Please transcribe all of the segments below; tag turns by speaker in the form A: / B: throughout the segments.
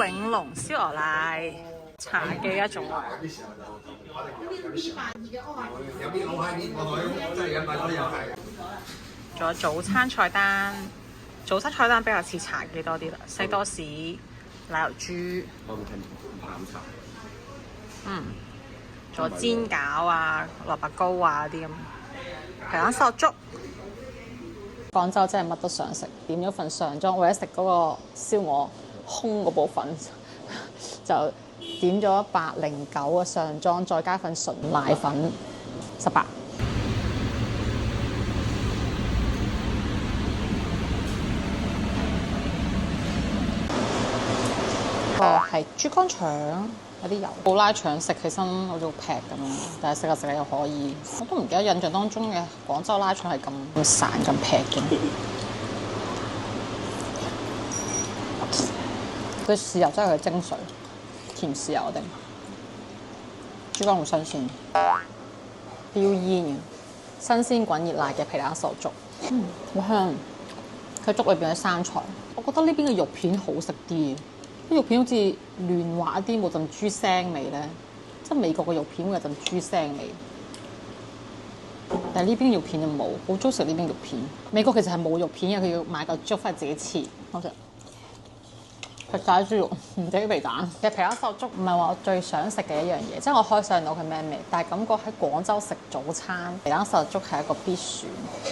A: 永隆燒鵝奶茶嘅一種。仲有早餐菜單，早餐菜單比較似茶記多啲啦，西多士、奶油豬，仲有煎餃啊、蘿蔔糕啊啲咁，皮蛋瘦肉粥。廣州真係乜都想食，點咗份上裝，為咗食嗰個燒鵝胸嗰部分，就點咗109嘅上裝，再加份純奶粉18。係珠江腸，有啲油。布拉腸食起身好似好劈咁樣，但係食下食下又可以。我都唔記得印象當中嘅廣州拉腸係咁散咁劈嘅。佢豉油真係佢精髓，甜豉油定珠江好新鮮，飆煙嘅新鮮滾熱辣嘅皮蛋瘦肉粥，好香。佢粥裏邊有生菜，我覺得呢邊嘅肉片好食啲。啲肉片好似嫩滑啲，冇陣豬腥味咧。即係美國嘅肉片會有陣豬腥味，但係呢邊肉片就冇，好中意食呢邊肉片。美國其實係冇肉片嘅，佢要買嚿粥翻嚟自己切。好食，食晒豬肉，唔整皮蛋。其實皮蛋瘦肉粥唔係話我最想食嘅一樣嘢，即係我可以想到佢咩味，但係感覺喺廣州食早餐，皮蛋瘦肉粥係一個必選，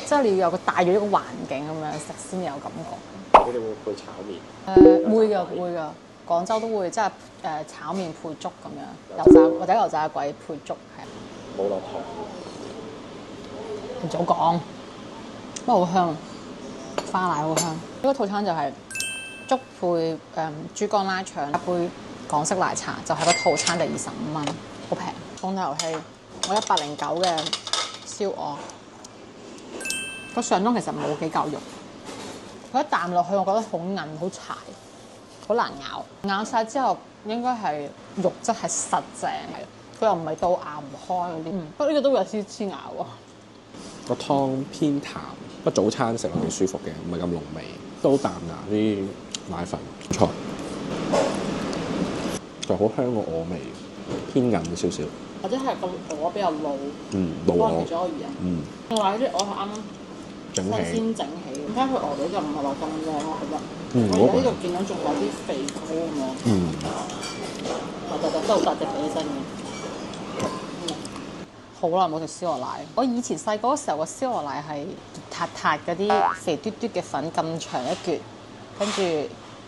A: 即係你要有個帶住呢個環境咁樣食先有感覺。
B: 你哋會配炒麵？
A: 會㗎會㗎。廣州都會即係炒麵配粥咁樣，油炸或者油炸鬼配粥係。
B: 冇落糖。
A: 唔早講，不過好香，花奶好香。呢個套餐就係粥配珠江拉腸，一杯港式奶茶，就係個套餐就25蚊，好平。重頭戲我109嘅燒鵝，個上裝其實冇幾嚿肉，佢一啖落去我覺得好韌好柴。好難咬，咬晒之後應該係肉質係實淨嘅，佢又唔係到咬唔開嗰啲。不過呢個都會有啲黐牙喎。
B: 個湯偏淡，不過早餐食落幾舒服嘅，唔係咁濃味，都好淡㗎啲奶粉菜，就好香個鵝味，偏韌少少。
A: 或者係個鵝比較老，
B: 老鵝。
A: 幫咗個人。我話啲鵝係啱啱新鮮整起，睇下佢鵝味就唔係話咁靚，我覺得。我呢度見到仲有啲肥膏咁樣，都好大隻起身嘅。好耐冇食燒鵝奶，我以前細個嗰時候個燒鵝奶係塌塌嗰啲肥嘟嘟嘅粉咁長一橛，跟住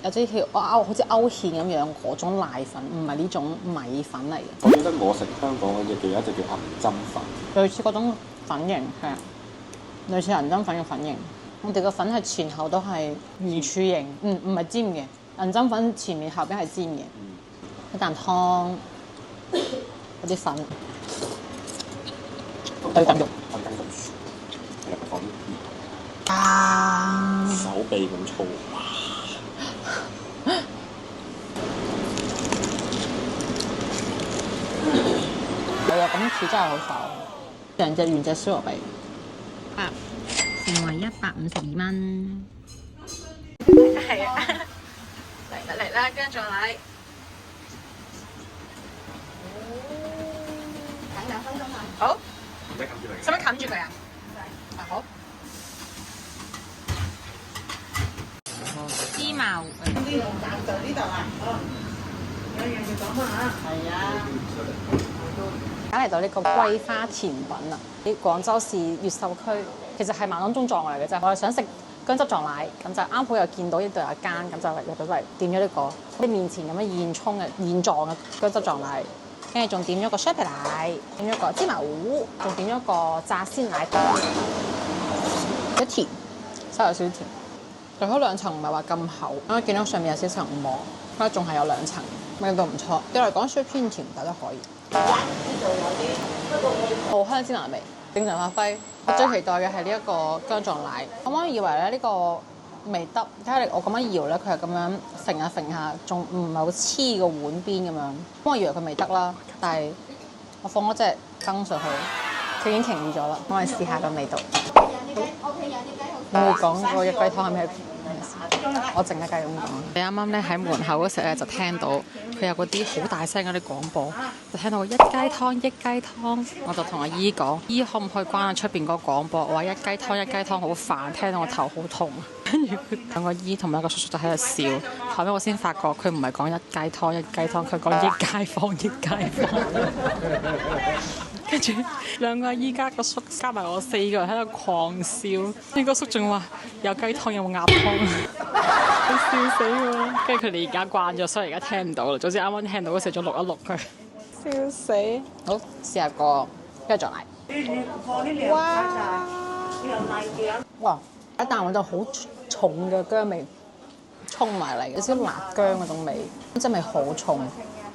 A: 有啲條好似勾芡咁樣嗰種奶粉，唔係呢種米粉嚟嘅。
B: 我記得我食香港嗰隻叫一隻叫銀針粉，
A: 類似嗰種粉型係啊，類似銀針粉嘅粉型。我哋個粉係前後都係圓柱形，唔係尖嘅。銀針粉前面後邊係尖嘅。一啖湯，嗰啲粉，對啖肉，
B: 手臂咁粗。
A: 係啊，咁似真係好爽，成隻原隻燒鵝髀。成為152蚊。係啊，嚟啦，薑撞奶。等2分鐘啊。好。使唔使冚住佢啊？好。芝麻糊。呢度就呢度啦。有嘢要講啊。係啊。而家嚟到呢個桂花甜品啦，喺廣州市越秀區，其實係萬安中撞嚟嘅啫。我係想食薑汁撞奶，咁就啱好又見到呢度有一間，咁就入到嚟點咗呢個喺面前咁樣現沖嘅現撞嘅薑汁撞奶，跟住仲點咗個雙皮奶，點咗個芝麻糊，仲點咗個炸鮮奶湯，有甜，稍有少少甜。最後2層唔係話咁厚，因為見到上面有少層膜，不過仲係有2層，味道唔錯。對我嚟講雖然偏甜，但都可以。好香煎奶味，正常發揮。我最期待嘅係呢一個薑撞奶。我啱啱以為咧呢個未得，睇下我咁樣搖咧，佢係咁樣揈下揈下，仲唔係好黐個碗邊咁樣。我以為佢未得啦，但係我放咗隻羹上去，佢已經凝住咗啦。我哋試下個味道。你會講個一雞湯係咩我靜一雞咁講。你啱啱咧喺門口嗰時咧就聽到佢有嗰啲好大聲嗰啲廣播，就聽到一雞湯一雞湯，我就同阿姨講：姨可唔可以關下出邊嗰個廣播？我話一雞湯一雞湯好煩，聽到我頭好痛。跟住兩個姨同埋一個叔叔就喺度笑，後尾我先發覺佢唔係講一雞湯一雞湯，佢講益街坊益街坊。跟住兩個阿姨加個叔加埋我4個人喺度狂笑，呢個叔仲話有雞湯有冇鴨湯啊？笑死我！跟住佢哋而家慣咗，所以而家聽唔到啦。總之啱啱聽到嗰時就錄一錄佢，笑死！好，試下個跟住再嚟。哇！一啖我就好重嘅薑味衝埋嚟，有少少辣薑嗰種味，真味好重。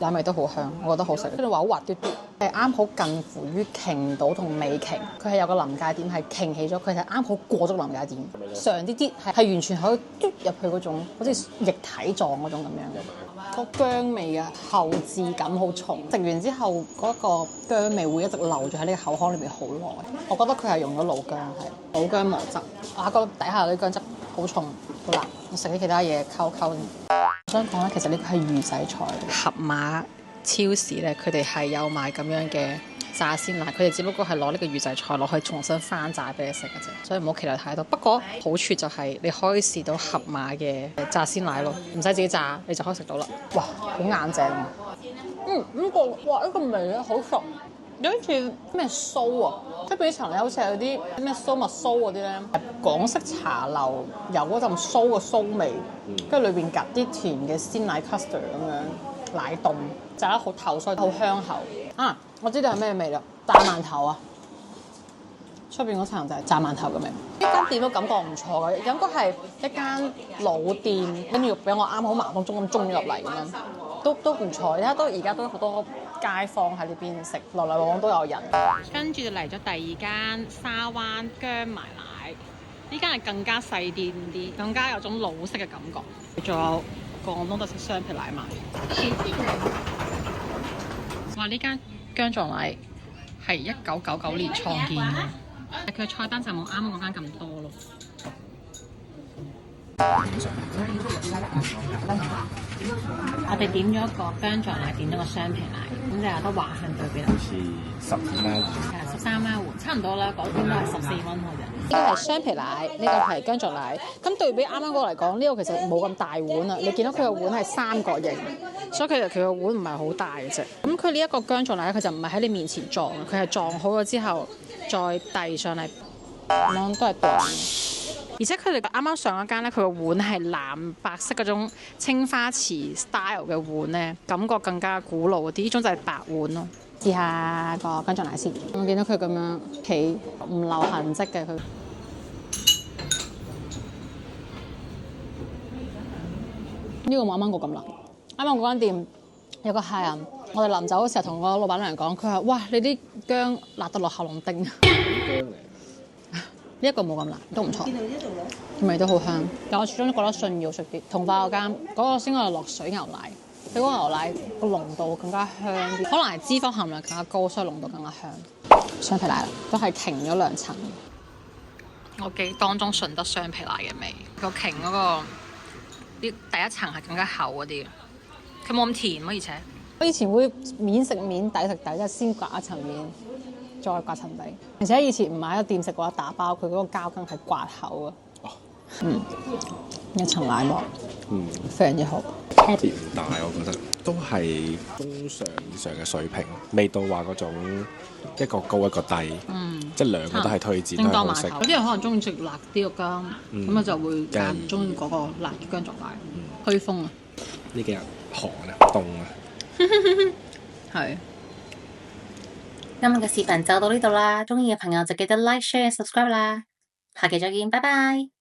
A: 奶味都好香，我覺得好食。跟住話好滑嘟嘟，係啱好近乎於瓊島同尾瓊，佢係有個臨界點係瓊起咗，佢係啱好過咗臨界點。上啲啲係完全可以嘟入去嗰種，好似液體狀嗰種咁樣嘅。個薑味啊，後置感好重。食完之後嗰個薑味會一直留住喺呢個口腔裏邊好耐。我覺得佢係用咗老薑，係老薑磨汁。我覺得底下啲薑汁好重，好辣。我食啲其他嘢溝溝。我想講咧，其實呢個係魚仔菜。盒馬超市咧，佢哋係有賣咁樣嘅炸鮮奶，佢哋只不過係攞呢個魚仔菜落去重新翻炸俾你食嘅啫，所以唔好期待太多。不過好處就係你可以試到盒馬嘅炸鮮奶咯，唔使自己炸，你就可以食到啦。哇，好硬淨啊！呢個味咧好熟，有好似咩酥啊，出邊啲層咧好似係有啲咩酥蜜酥嗰啲咧，港式茶樓有嗰陣酥嘅酥味，跟住裏邊夾啲甜嘅鮮奶 custard 咁樣奶凍，炸得好透，所以好香口啊！我知道係咩味啦，炸饅頭啊！出邊嗰層就係炸饅頭嘅味。呢間店都感覺唔錯嘅，應該係一間老店，跟住俾我啱好盲中中咁中咗入嚟咁樣，都唔錯。而家都好多街坊喺呢邊食，來來往往都有人。跟住就嚟咗第二間沙灣薑埋奶，呢間係更加細店啲，更加有種老式嘅感覺。仲有廣東特色雙皮奶賣。哇！呢間薑撞奶係1999年創建嘅。佢菜單就冇啱嗰間咁多咯。我哋點咗一個薑撞奶，點咗個雙皮奶，咁就有得橫向對比啦。好似12蚊，係13蚊一碗，差唔多啦。嗰邊都係14蚊嘅啫。呢個係雙皮奶，呢個係薑撞奶。咁對比啱啱嗰個嚟講，呢個其實冇咁大碗啊。你見到佢個碗係三角形，所以其實佢個碗唔係好大嘅啫。咁佢呢一個薑撞奶咧，佢就唔係喺你面前撞，佢係撞好咗之後再遞上嚟，咁樣都係斷。而且佢哋啱啱上一間咧，佢個碗係藍白色嗰種青花瓷 style 嘅碗咧，感覺更加古老啲。呢種就係白碗咯。試下個薑撞奶先，我見到佢咁樣企唔留痕跡嘅佢。呢個冇啱啱個咁辣。啱啱嗰間店有個客人，我哋臨走嘅時候同個老闆娘講，佢話：哇，你啲薑辣到落喉嚨叮。呢一個冇咁辣，都唔錯，味都好香。但我始終都覺得信義好食啲，同化嗰間嗰個先係落水牛奶，佢嗰個牛奶個濃度更加香啲，可能係脂肪含量更加高，所以濃度更加香。雙皮奶啦，都係瓊咗2層。我記當中順德雙皮奶嘅味，個瓊嗰個啲第一層係更加厚嗰啲，佢冇咁甜咯，而且我以前會面食面底食底，即係先刮一層面。再刮層底，而且以前唔買咗店食嘅話，打包佢嗰個膠羹係刮口啊。一層奶膜，非常之好。差別唔大，我覺得都係中上以上嘅水平，未到話嗰種一個高一個低。即係兩個都係推薦，都係好食。有啲人可能中意食辣啲個薑，咁啊就會揀唔中意嗰個辣嘅薑撞奶。驅風啊！呢幾日寒啊，凍啊。係。今日嘅視頻就到呢度啦，鍾意嘅朋友就記得 like、share、subscribe 啦，下期再見，拜拜。